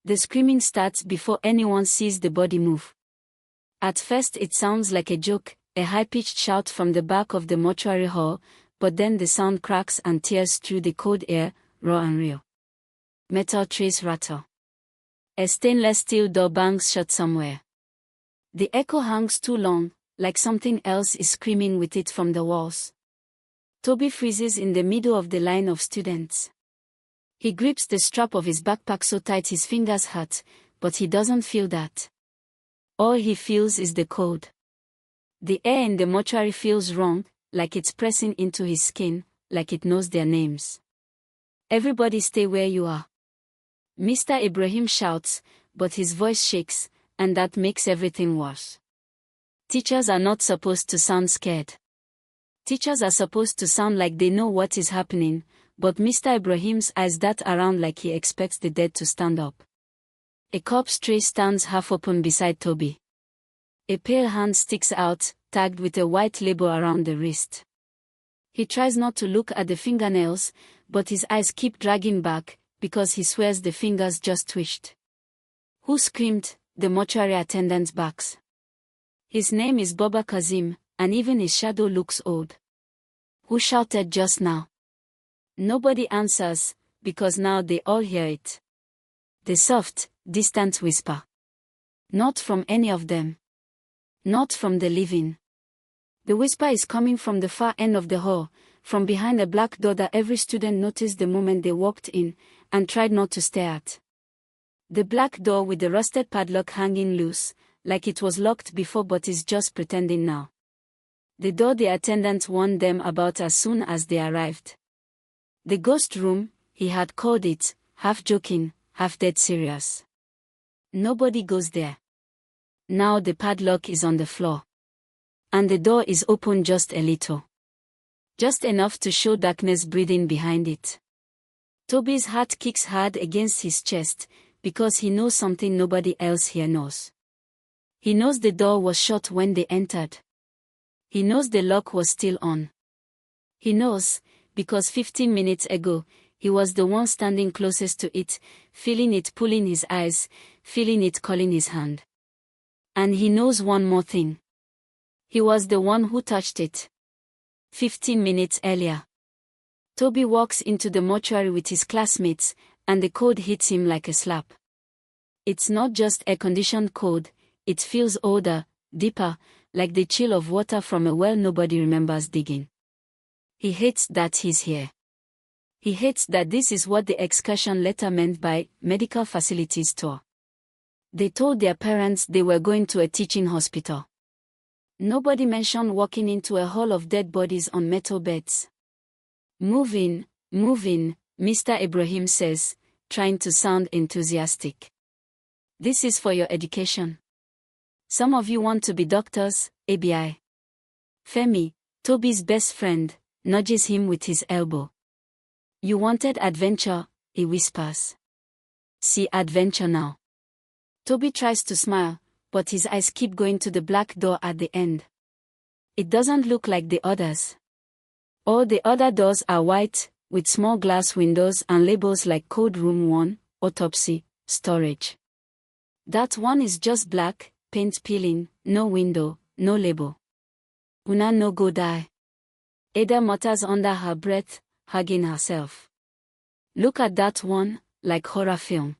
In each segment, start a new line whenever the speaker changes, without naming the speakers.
The screaming starts before anyone sees the body move. At first it sounds like a joke, a high-pitched shout from the back of the mortuary hall, but then the sound cracks and tears through the cold air, raw and real. Metal trays rattle. A stainless steel door bangs shut somewhere. The echo hangs too long, like something else is screaming with it from the walls. Tobi freezes in the middle of the line of students. He grips the strap of his backpack so tight his fingers hurt, but he doesn't feel that. All he feels is the cold. The air in the mortuary feels wrong, like it's pressing into his skin, like it knows their names. Everybody stay where you are. Mr. Ibrahim shouts, but his voice shakes, and that makes everything worse. Teachers are not supposed to sound scared. Teachers are supposed to sound like they know what is happening, but Mr. Ibrahim's eyes dart around like he expects the dead to stand up. A corpse tray stands half open beside Tobi. A pale hand sticks out, tagged with a white label around the wrist. He tries not to look at the fingernails, but his eyes keep dragging back, because he swears the fingers just twitched. Who screamed? The mortuary attendant barks. His name is Baba Kazim, and even his shadow looks old. Who shouted just now? Nobody answers, because now they all hear it. The soft, distant whisper. Not from any of them. Not from the living. The whisper is coming from the far end of the hall, from behind a black door that every student noticed the moment they walked in, and tried not to stare at. The black door with the rusted padlock hanging loose, like it was locked before but is just pretending now. The door the attendant warned them about as soon as they arrived. The ghost room, he had called it, half joking, half dead serious. Nobody goes there. Now the padlock is on the floor. And the door is open just a little. Just enough to show darkness breathing behind it. Tobi's heart kicks hard against his chest, because he knows something nobody else here knows. He knows the door was shut when they entered. He knows the lock was still on. He knows, because 15 minutes ago, he was the one standing closest to it, feeling it pulling his eyes, feeling it calling his hand. And he knows one more thing. He was the one who touched it. 15 minutes earlier. Tobi walks into the mortuary with his classmates, and the cold hits him like a slap. It's not just air-conditioned cold, it feels older, deeper, like the chill of water from a well nobody remembers digging. He hates that he's here. He hates that this is what the excursion letter meant by medical facilities tour. They told their parents they were going to a teaching hospital. Nobody mentioned walking into a hall of dead bodies on metal beds. Move in, Mr. Ibrahim says, trying to sound enthusiastic. This is for your education. Some of you want to be doctors, ABI. Femi, Tobi's best friend, nudges him with his elbow. You wanted adventure, he whispers. See adventure now. Tobi tries to smile, but his eyes keep going to the black door at the end. It doesn't look like the others. All the other doors are white, with small glass windows and labels like Code Room 1, Autopsy, Storage. That one is just black, paint peeling, no window, no label. Una no go die. Ada mutters under her breath, hugging herself. Look at that one, like horror film.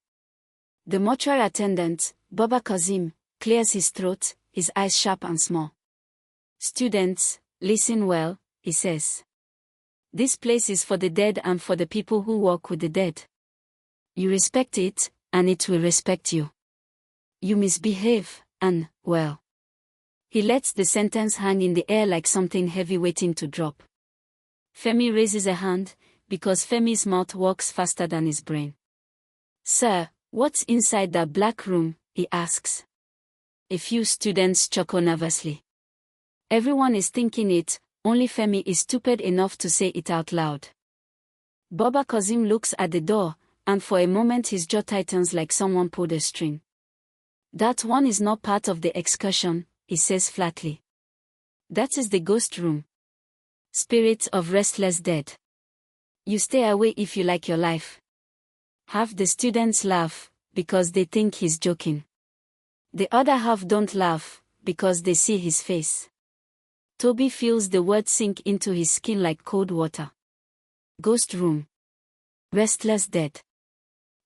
The mortuary attendant, Baba Kazim, clears his throat, his eyes sharp and small. Students, listen well, he says. This place is for the dead and for the people who walk with the dead. You respect it, and it will respect you. You misbehave, and, well. He lets the sentence hang in the air like something heavy waiting to drop. Femi raises a hand, because Femi's mouth works faster than his brain. Sir, what's inside that black room? He asks. A few students chuckle nervously. Everyone is thinking it, only Femi is stupid enough to say it out loud. Baba Kazim looks at the door, and for a moment his jaw tightens like someone pulled a string. That one is not part of the excursion, he says flatly. That is the ghost room. Spirits of restless dead. You stay away if you like your life. Half the students laugh, because they think he's joking. The other half don't laugh, because they see his face. Tobi feels the words sink into his skin like cold water. Ghost room. Restless dead.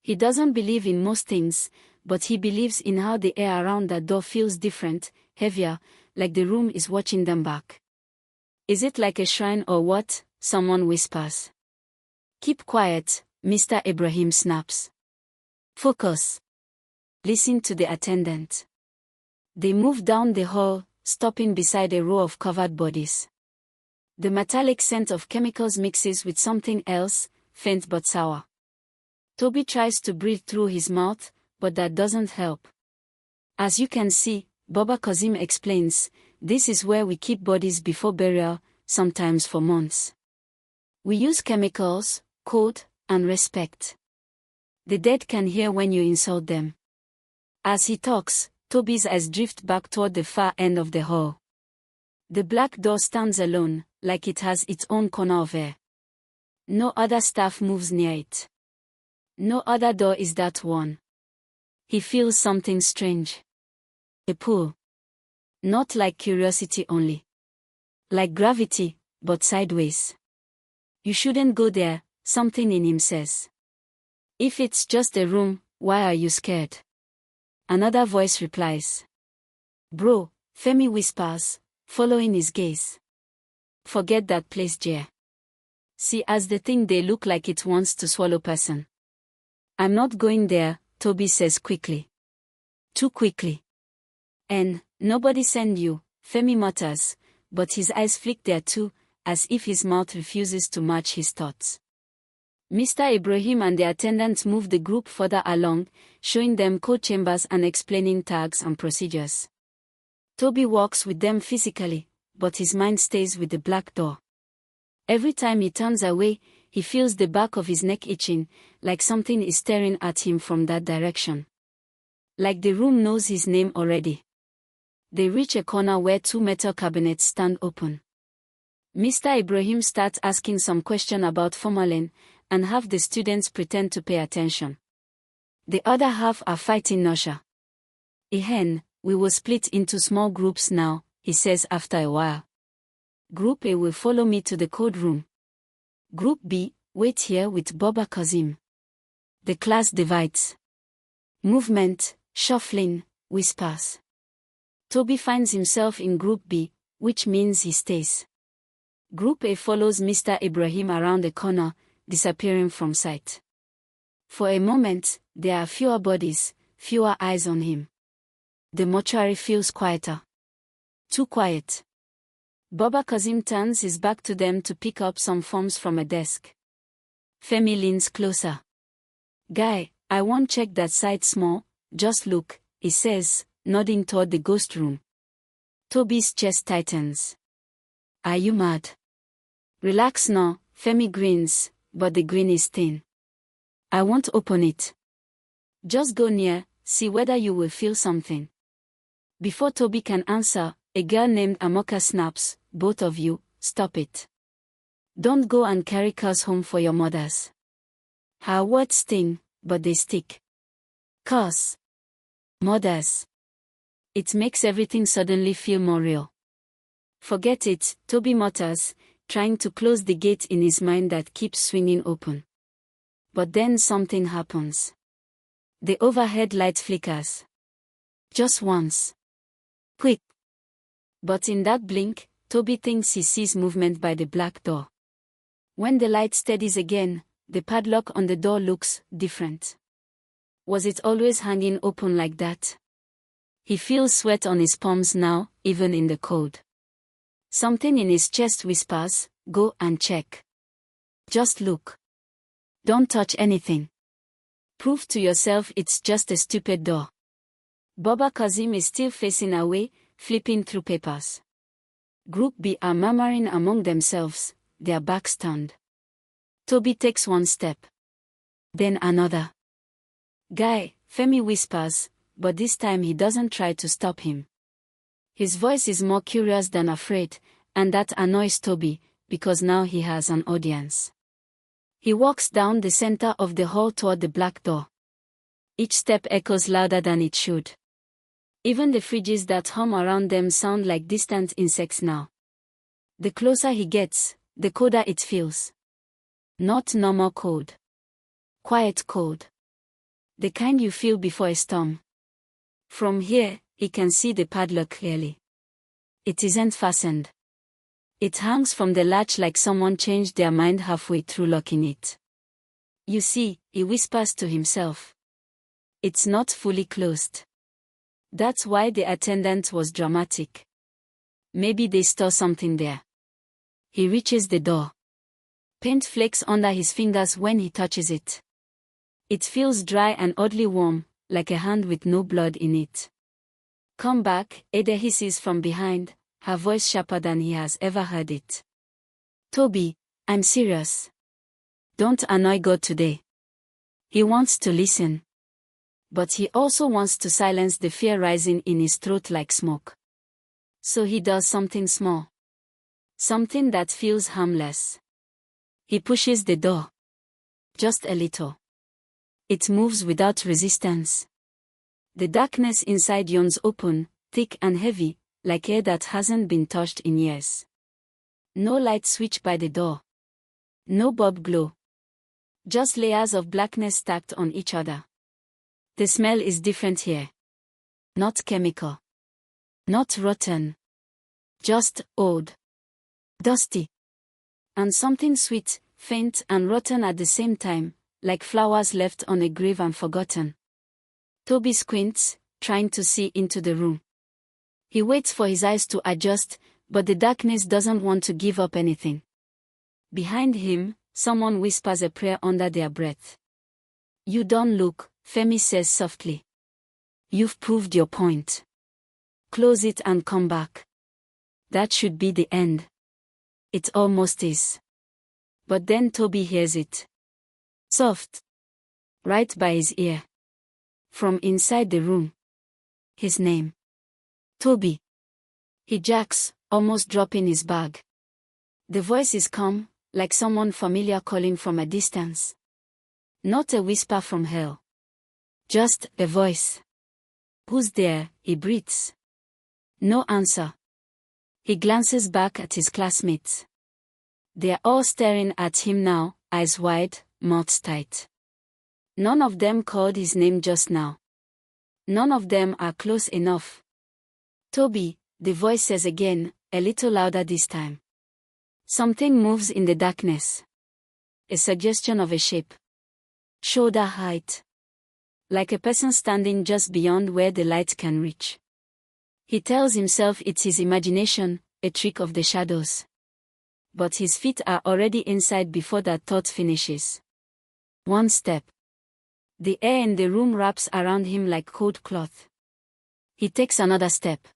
He doesn't believe in most things, but he believes in how the air around that door feels different, heavier, like the room is watching them back. Is it like a shrine or what? Someone whispers. Keep quiet, Mr. Ibrahim snaps. Focus. Listen to the attendant. They move down the hall, stopping beside a row of covered bodies. The metallic scent of chemicals mixes with something else, faint but sour. Tobi tries to breathe through his mouth, but that doesn't help. As you can see, Baba Kazim explains, this is where we keep bodies before burial, sometimes for months. We use chemicals, code, and respect. The dead can hear when you insult them. As he talks, Tobi's eyes drift back toward the far end of the hall. The black door stands alone, like it has its own corner of air. No other staff moves near it. No other door is that one. He feels something strange. A pull. Not like curiosity only. Like gravity, but sideways. You shouldn't go there, something in him says. If it's just a room, why are you scared? Another voice replies. Bro, Femi whispers, following his gaze. Forget that place, Jay. See as the thing they look like it wants to swallow person. I'm not going there, Tobi says quickly. Too quickly. And, nobody send you, Femi mutters, but his eyes flick there too, as if his mouth refuses to match his thoughts. Mr. Ibrahim and the attendants move the group further along, showing them code chambers and explaining tags and procedures. Tobi walks with them physically, but his mind stays with the black door. Every time he turns away, he feels the back of his neck itching, like something is staring at him from that direction. Like the room knows his name already. They reach a corner where two metal cabinets stand open. Mr. Ibrahim starts asking some question about formalin, and half the students pretend to pay attention. The other half are fighting nausea. Ehen, we will split into small groups now, he says after a while. Group A will follow me to the code room. Group B, wait here with Baba Kazim. The class divides. Movement, shuffling, whispers. Tobi finds himself in Group B, which means he stays. Group A follows Mr. Ibrahim around the corner, disappearing from sight. For a moment, there are fewer bodies, fewer eyes on him. The mortuary feels quieter. Too quiet. Baba Kazim turns his back to them to pick up some forms from a desk. Femi leans closer. Guy, I won't check that side small, just look, he says, nodding toward the ghost room. Tobi's chest tightens. Are you mad? Relax now, Femi grins, but the grin is thin. I won't open it. Just go near, see whether you will feel something. Before Tobi can answer, a girl named Amoka snaps, both of you, stop it. Don't go and carry curse home for your mothers. Her words sting, but they stick. Curse. Mothers. It makes everything suddenly feel more real. Forget it, Tobi mutters, trying to close the gate in his mind that keeps swinging open. But then something happens. The overhead light flickers. Just once. Quick. But in that blink, Tobi thinks he sees movement by the black door. When the light steadies again, the padlock on the door looks different. Was it always hanging open like that? He feels sweat on his palms now, even in the cold. Something in his chest whispers, go and check. Just look. Don't touch anything. Prove to yourself it's just a stupid door. Baba Kazim is still facing away, flipping through papers. Group B are murmuring among themselves, their backs turned. Tobi takes one step. Then another. Guy, Femi whispers, but this time he doesn't try to stop him. His voice is more curious than afraid, and that annoys Tobi, because now he has an audience. He walks down the center of the hall toward the black door. Each step echoes louder than it should. Even the fridges that hum around them sound like distant insects now. The closer he gets, the colder it feels. Not normal cold. Quiet cold. The kind you feel before a storm. From here, he can see the padlock clearly. It isn't fastened. It hangs from the latch like someone changed their mind halfway through locking it. You see, he whispers to himself. It's not fully closed. That's why the attendant was dramatic. Maybe they store something there. He reaches the door. Paint flakes under his fingers when he touches it. It feels dry and oddly warm, like a hand with no blood in it. Come back, Ayodare hisses from behind, her voice sharper than he has ever heard it. Tobi, I'm serious. Don't annoy God today. He wants to listen. But he also wants to silence the fear rising in his throat like smoke. So he does something small. Something that feels harmless. He pushes the door. Just a little. It moves without resistance. The darkness inside yawns open, thick and heavy, like air that hasn't been touched in years. No light switch by the door. No bulb glow. Just layers of blackness stacked on each other. The smell is different here. Not chemical. Not rotten. Just old. Dusty. And something sweet, faint and rotten at the same time, like flowers left on a grave and forgotten. Tobi squints, trying to see into the room. He waits for his eyes to adjust, but the darkness doesn't want to give up anything. Behind him, someone whispers a prayer under their breath. You don't look, Femi says softly. You've proved your point. Close it and come back. That should be the end. It almost is. But then Tobi hears it. Soft. Right by his ear. From inside the room. His name. Tobi. He jerks, almost dropping his bag. The voice is calm, like someone familiar calling from a distance. Not a whisper from hell. Just a voice. Who's there? He breathes. No answer. He glances back at his classmates. They're all staring at him now, eyes wide, mouths tight. None of them called his name just now. None of them are close enough. Tobi, the voice says again, a little louder this time. Something moves in the darkness. A suggestion of a shape. Shoulder height. Like a person standing just beyond where the light can reach. He tells himself it's his imagination, a trick of the shadows. But his feet are already inside before that thought finishes. One step. The air in the room wraps around him like cold cloth. He takes another step.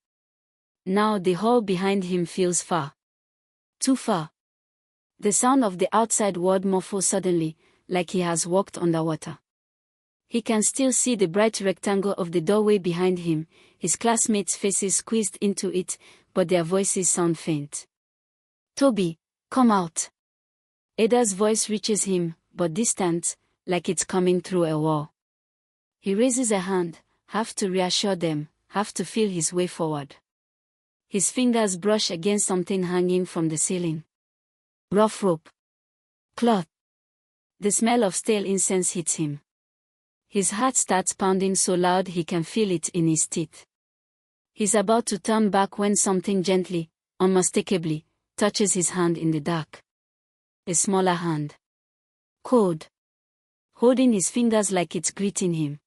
Now the hall behind him feels far. Too far. The sound of the outside world muffles suddenly, like he has walked underwater. He can still see the bright rectangle of the doorway behind him, his classmates' faces squeezed into it, but their voices sound faint. Tobi, come out. Aydare's voice reaches him, but distant, like it's coming through a wall. He raises a hand, half to reassure them, half to feel his way forward. His fingers brush against something hanging from the ceiling. Rough rope. Cloth. The smell of stale incense hits him. His heart starts pounding so loud he can feel it in his teeth. He's about to turn back when something gently, unmistakably, touches his hand in the dark. A smaller hand. Cold. Holding his fingers like it's greeting him.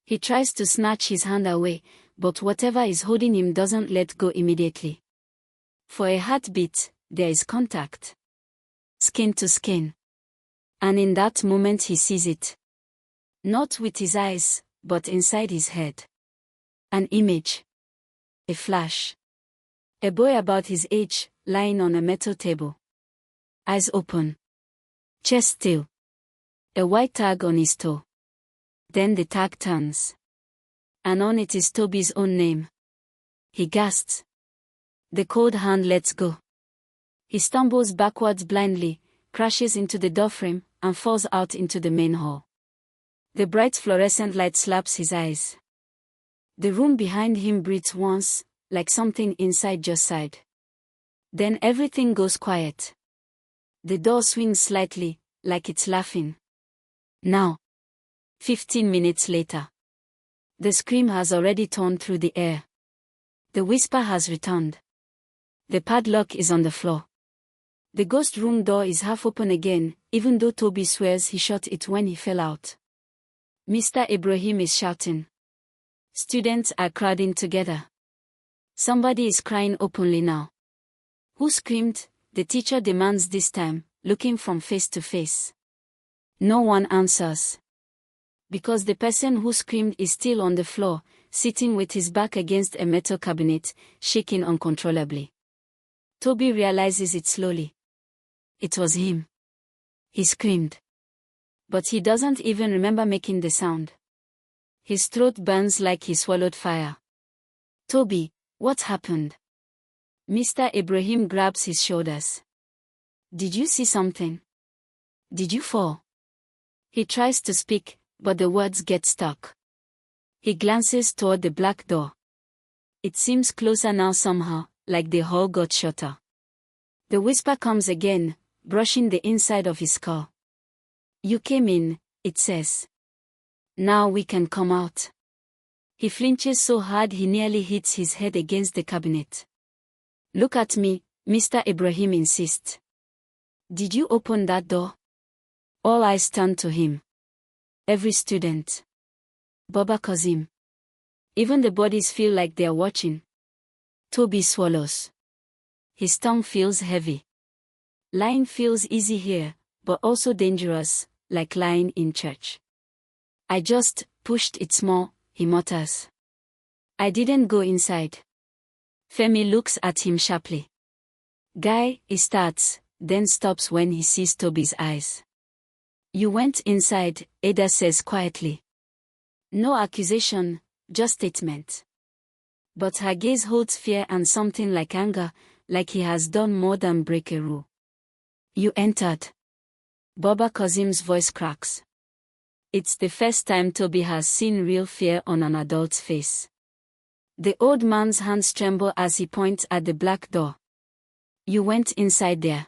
He tries to snatch his hand away, but whatever is holding him doesn't let go immediately. For a heartbeat, there is contact. Skin to skin. And in that moment he sees it. Not with his eyes, but inside his head. An image. A flash. A boy about his age, lying on a metal table. Eyes open. Chest still. A white tag on his toe. Then the tag turns. And on it is Tobi's own name. He gasps. The cold hand lets go. He stumbles backwards blindly, crashes into the doorframe, and falls out into the main hall. The bright fluorescent light slaps his eyes. The room behind him breathes once, like something inside just sighed. Then everything goes quiet. The door swings slightly, like it's laughing. Now. 15 minutes later. The scream has already torn through the air. The whisper has returned. The padlock is on the floor. The ghost room door is half open again, even though Tobi swears he shut it when he fell out. Mr. Ibrahim is shouting. Students are crowding together. Somebody is crying openly now. Who screamed? The teacher demands this time, looking from face to face. No one answers. Because the person who screamed is still on the floor, sitting with his back against a metal cabinet, shaking uncontrollably. Tobi realizes it slowly. It was him. He screamed. But he doesn't even remember making the sound. His throat burns like he swallowed fire. Tobi, what happened? Mr. Ibrahim grabs his shoulders. Did you see something? Did you fall? He tries to speak, but the words get stuck. He glances toward the black door. It seems closer now somehow, like the hole got shorter. The whisper comes again, brushing the inside of his skull. You came in, it says. Now we can come out. He flinches so hard he nearly hits his head against the cabinet. Look at me, Mr. Ibrahim insists. Did you open that door? All eyes turn to him. Every student. Baba Kazim. Even the bodies feel like they're watching. Tobi swallows. His tongue feels heavy. Lying feels easy here, but also dangerous, like lying in church. I just pushed it small, he mutters. I didn't go inside. Femi looks at him sharply. Guy, he starts, then stops when he sees Tobi's eyes. You went inside, Ada says quietly. No accusation, just statement. But her gaze holds fear and something like anger, like he has done more than break a rule. You entered. Baba Kazim's voice cracks. It's the first time Tobi has seen real fear on an adult's face. The old man's hands tremble as he points at the black door. You went inside there.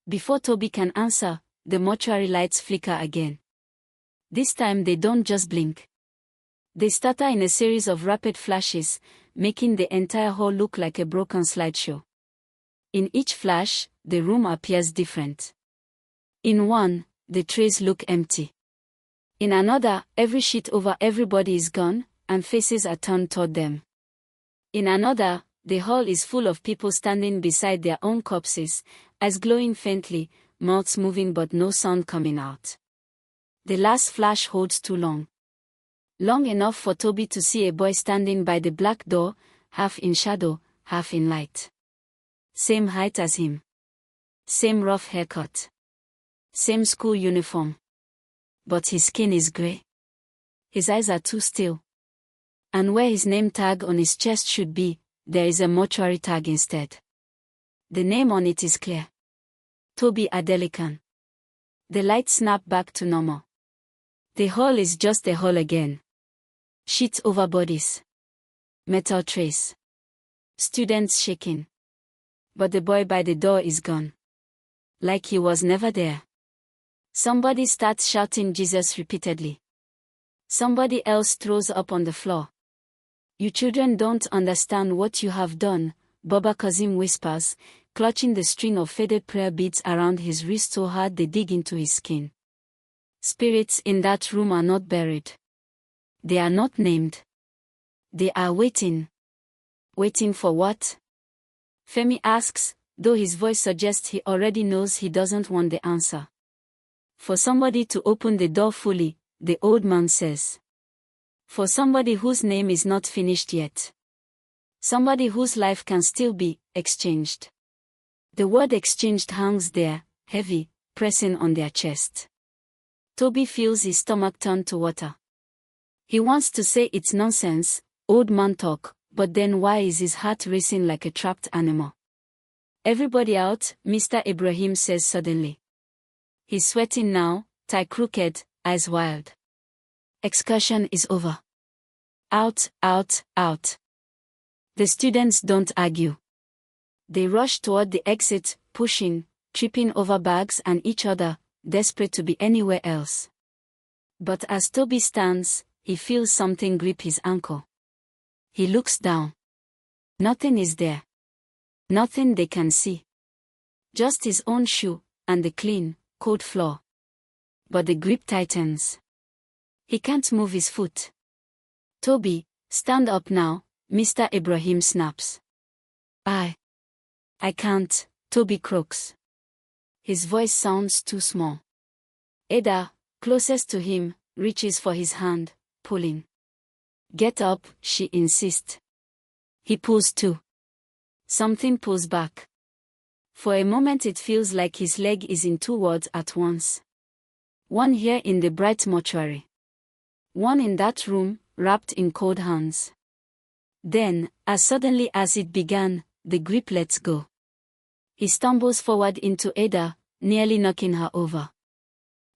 Before Tobi can answer, the mortuary lights flicker again. This time they don't just blink. They stutter in a series of rapid flashes, making the entire hall look like a broken slideshow. In each flash, the room appears different. In one, the trays look empty. In another, every sheet over everybody is gone, and faces are turned toward them. In another, the hall is full of people standing beside their own corpses, eyes glowing faintly, mouths moving but no sound coming out. The last flash holds too long. Long enough for Tobi to see a boy standing by the black door, half in shadow, half in light. Same height as him. Same rough haircut. Same school uniform. But his skin is grey. His eyes are too still. And where his name tag on his chest should be, there is a mortuary tag instead. The name on it is clear. Tobi Adelikan. The lights snap back to normal. The hall is just a hall again. Sheets over bodies. Metal trays. Students shaking. But the boy by the door is gone. Like he was never there. Somebody starts shouting Jesus repeatedly. Somebody else throws up on the floor. You children don't understand what you have done, Baba Kazim whispers, clutching the string of faded prayer beads around his wrist so hard they dig into his skin. Spirits in that room are not buried. They are not named. They are waiting. Waiting for what? Femi asks, though his voice suggests he already knows he doesn't want the answer. For somebody to open the door fully, the old man says. For somebody whose name is not finished yet. Somebody whose life can still be exchanged. The word exchanged hangs there, heavy, pressing on their chest. Tobi feels his stomach turn to water. He wants to say it's nonsense, old man talk, but then why is his heart racing like a trapped animal? Everybody out, Mr. Ibrahim says suddenly. He's sweating now, tie crooked, eyes wild. Excursion is over. Out, out, out. The students don't argue. They rush toward the exit, pushing, tripping over bags and each other, desperate to be anywhere else. But as Tobi stands, he feels something grip his ankle. He looks down. Nothing is there. Nothing they can see. Just his own shoe, and the clean, cold floor. But the grip tightens. He can't move his foot. Tobi, stand up now, Mr. Ibrahim snaps. I can't, Tobi croaks. His voice sounds too small. Ada, closest to him, reaches for his hand, pulling. Get up, she insists. He pulls too. Something pulls back. For a moment it feels like his leg is in two worlds at once. One here in the bright mortuary. One in that room, wrapped in cold hands. Then, as suddenly as it began, the grip lets go. He stumbles forward into Ada, nearly knocking her over.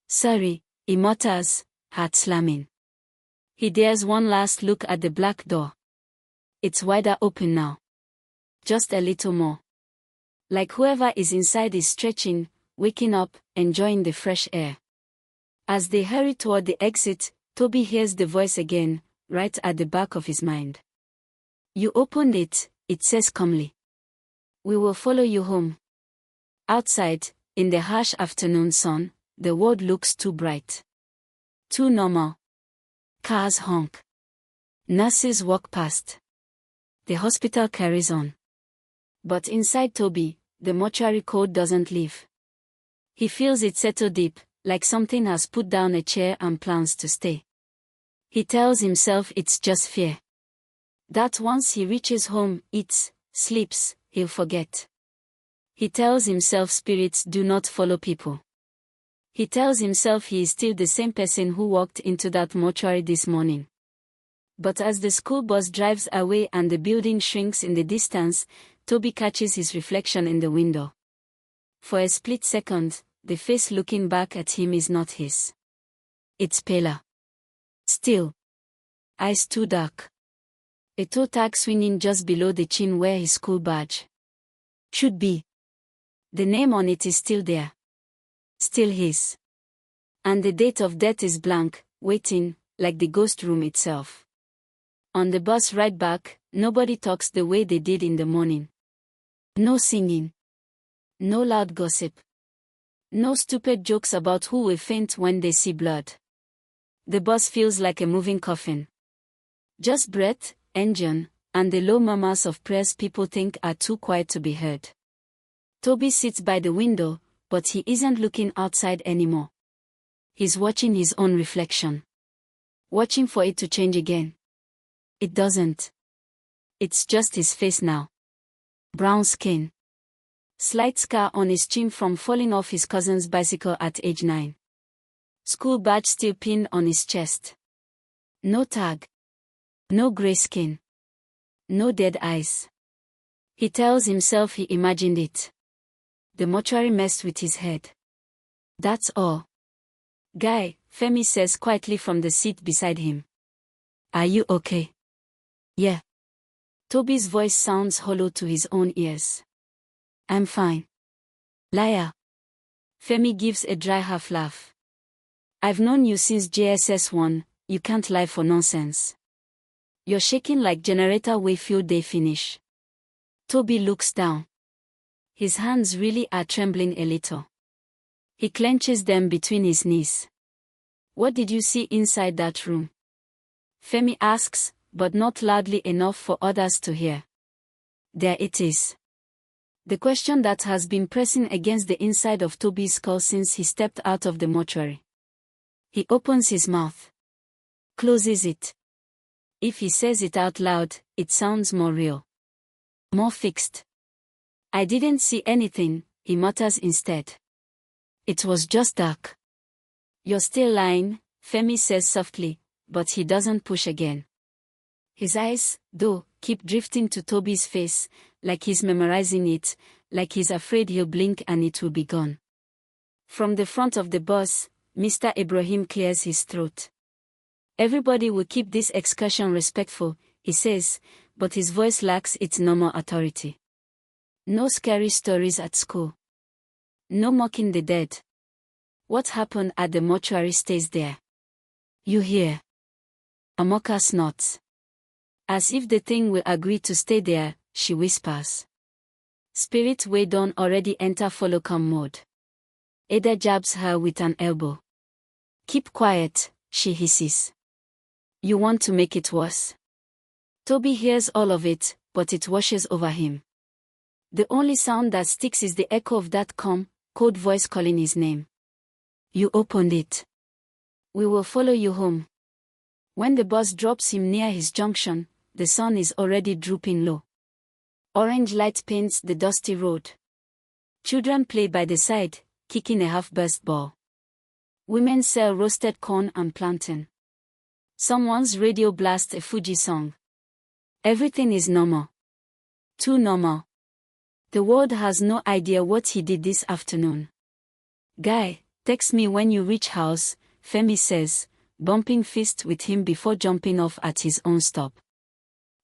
Sorry, he mutters, heart slamming. He dares one last look at the black door. It's wider open now. Just a little more. Like whoever is inside is stretching, waking up, enjoying the fresh air. As they hurry toward the exit, Tobi hears the voice again, right at the back of his mind. You opened it, it says calmly. We will follow you home. Outside, in the harsh afternoon sun, the world looks too bright. Too normal. Cars honk. Nurses walk past. The hospital carries on. But inside Tobi, the mortuary cold doesn't leave. He feels it settle deep, like something has put down a chair and plans to stay. He tells himself it's just fear. That once he reaches home, eats, sleeps, he'll forget. He tells himself spirits do not follow people. He tells himself he is still the same person who walked into that mortuary this morning. But as the school bus drives away and the building shrinks in the distance, Tobi catches his reflection in the window. For a split second, the face looking back at him is not his. It's paler. Still. Eyes too dark. A toe tag swinging just below the chin where his school badge should be. The name on it is still there. Still his. And the date of death is blank, waiting, like the ghost room itself. On the bus ride back, nobody talks the way they did in the morning. No singing. No loud gossip. No stupid jokes about who will faint when they see blood. The bus feels like a moving coffin. Just breath, engine, and the low murmurs of prayers people think are too quiet to be heard. Tobi sits by the window, but he isn't looking outside anymore. He's watching his own reflection. Watching for it to change again. It doesn't. It's just his face now. Brown skin. Slight scar on his chin from falling off his cousin's bicycle at age 9. School badge still pinned on his chest. No tag. No gray skin. No dead eyes. He tells himself he imagined it. The mortuary messed with his head. That's all. Guy, Femi says quietly from the seat beside him. Are you okay? Yeah. Tobi's voice sounds hollow to his own ears. I'm fine. Liar. Femi gives a dry half laugh. I've known you since JSS 1, you can't lie for nonsense. You're shaking like generator way field day finish. Tobi looks down. His hands really are trembling a little. He clenches them between his knees. What did you see inside that room? Femi asks, but not loudly enough for others to hear. There it is. The question that has been pressing against the inside of Tobi's skull since he stepped out of the mortuary. He opens his mouth. Closes it. If he says it out loud, it sounds more real. More fixed. I didn't see anything, he mutters instead. It was just dark. You're still lying, Femi says softly, but he doesn't push again. His eyes, though, keep drifting to Tobi's face, like he's memorizing it, like he's afraid he'll blink and it will be gone. From the front of the bus, Mr. Ibrahim clears his throat. Everybody will keep this excursion respectful, he says, but his voice lacks its normal authority. No scary stories at school. No mocking the dead. What happened at the mortuary stays there. You hear? Amoka snorts. As if the thing will agree to stay there, she whispers. Spirit way don't already enter follow-come mode. Ada jabs her with an elbow. Keep quiet, she hisses. You want to make it worse. Tobi hears all of it, but it washes over him. The only sound that sticks is the echo of that calm, cold voice calling his name. You opened it. We will follow you home. When the bus drops him near his junction, the sun is already drooping low. Orange light paints the dusty road. Children play by the side, kicking a half-burst ball. Women sell roasted corn and plantain. Someone's radio blasts a Fuji song. Everything is normal. Too normal. The world has no idea what he did this afternoon. Guy, text me when you reach house, Femi says, bumping fist with him before jumping off at his own stop.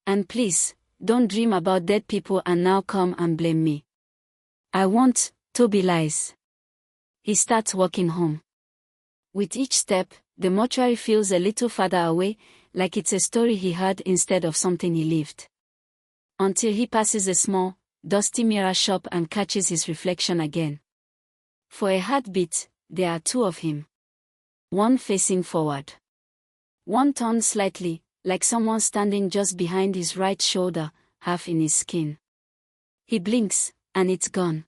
And please, don't dream about dead people and now come and blame me. I won't, Tobi lies. He starts walking home. With each step, the mortuary feels a little farther away, like it's a story he heard instead of something he lived. Until he passes a small, dusty mirror shop and catches his reflection again. For a heartbeat, there are two of him. One facing forward. One turned slightly, like someone standing just behind his right shoulder, half in his skin. He blinks, and it's gone.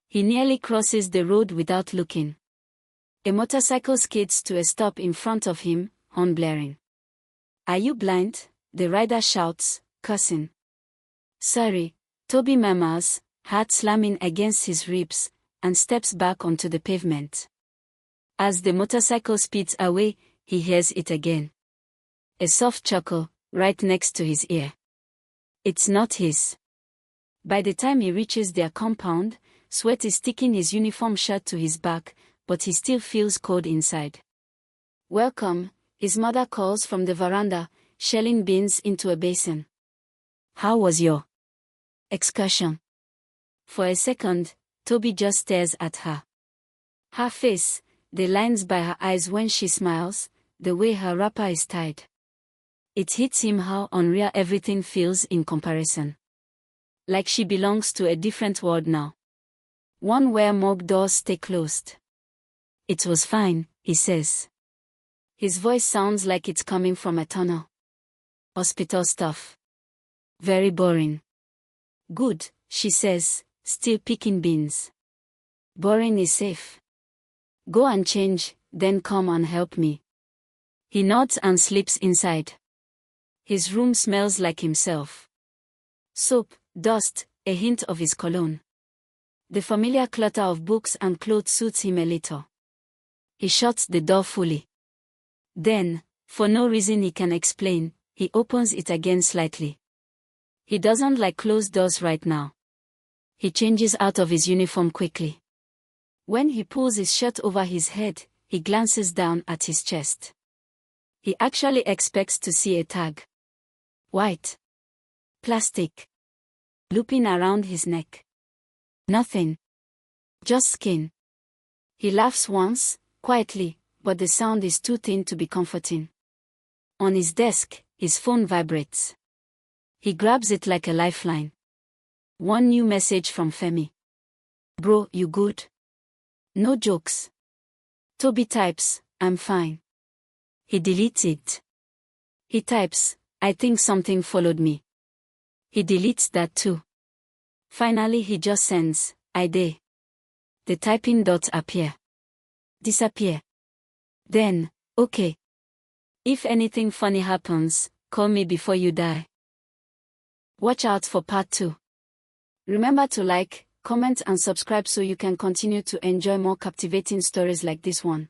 He nearly crosses the road without looking. A motorcycle skids to a stop in front of him, horn blaring. Are you blind? The rider shouts, cursing. Sorry, Tobi murmurs, heart slamming against his ribs, and steps back onto the pavement. As the motorcycle speeds away, he hears it again. A soft chuckle, right next to his ear. It's not his. By the time he reaches their compound, sweat is sticking his uniform shirt to his back, but he still feels cold inside. Welcome, his mother calls from the veranda, shelling beans into a basin. How was your excursion? For a second, Tobi just stares at her. Her face, the lines by her eyes when she smiles, the way her wrapper is tied. It hits him how unreal everything feels in comparison. Like she belongs to a different world now. One where morgue doors stay closed. It was fine, he says. His voice sounds like it's coming from a tunnel. Hospital stuff. Very boring. Good, she says, still picking beans. Boring is safe. Go and change, then come and help me. He nods and slips inside. His room smells like himself. Soap, dust, a hint of his cologne. The familiar clutter of books and clothes suits him a little. He shuts the door fully. Then, for no reason he can explain, he opens it again slightly. He doesn't like closed doors right now. He changes out of his uniform quickly. When he pulls his shirt over his head, he glances down at his chest. He actually expects to see a tag. White. Plastic. Looping around his neck. Nothing. Just skin. He laughs once, quietly, but the sound is too thin to be comforting. On his desk, his phone vibrates. He grabs it like a lifeline. One new message from Femi. Bro, you good? No jokes. Tobi types, I'm fine. He deletes it. He types, I think something followed me. He deletes that too. Finally he just sends, Ayodare. The typing dots appear. Disappear. Then, okay. If anything funny happens, call me before you die. Watch out for part 2. Remember to like, comment and subscribe so you can continue to enjoy more captivating stories like this one.